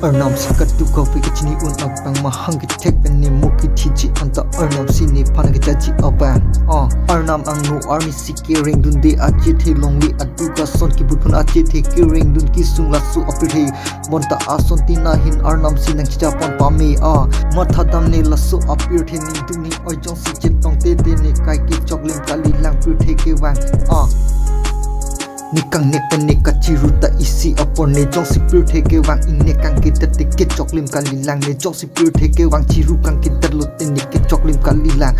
Arnam si kadokave kachini un abang mahang tek beni muki tiji anta Arnam sini panang jaji abang. Arnam ang no army si kering dun de aje the longli aduga son ki butun aje the kering dun ki sung lasu apre monta ason tinahin Arnam sinang japon pame matha dam ne lasu apir the ni duni ojong si jetong te ne kai ki choklim kali lang pur the ke wang nikang nekan neka ciruta isi apon ne jong si pur theke wang inne kang kita teke choklim kalilang ne jong si pur theke wang ciru kang kita lote neke choklim kalilang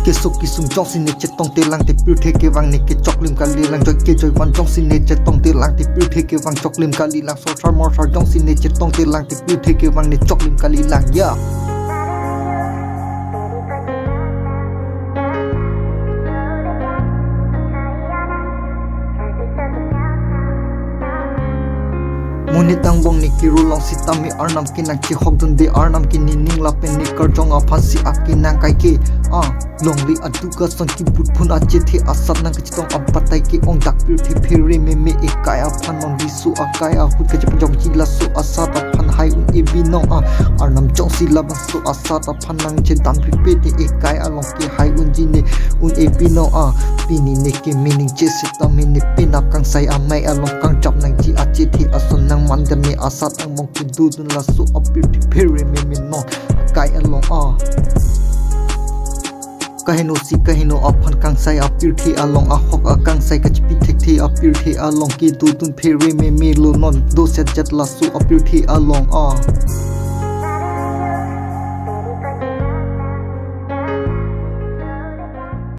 kesok kisung jong si ne chetong telang te pur theke wang neke choklim kalilang joy ke joy wan jong si ne chetong telang te pur theke wang choklim kalilang so char mor char jong si ne chetong telang te pur theke wang ne choklim kalilang Munit ang bong ni kirulong si tami Arnam kinang chihok dun de Arnam kinining lapen ni karjong apan si akinang kai ke longli aduga son ki butpun aje the asat nang kachitong apatai ke ong dakpir the phiri me ekai apan non visu akai ahut ka jong jila su asat apan hai un ebinong Arnam jong si labang su asat apan nang je dam pe te ekai along ki hai un jine un ebinong pini ne ke meaning je sitami ne pinap kang sai amai along kang jap nang ji aje the ason nang mandan ni asat ang mong kududun lasu apir di pere me no kai along kahino si kahino apan kang sai apir the along ahok akang sai kachpi thek the apir the along ki dudun pere me lo non do set jet lasu apir the along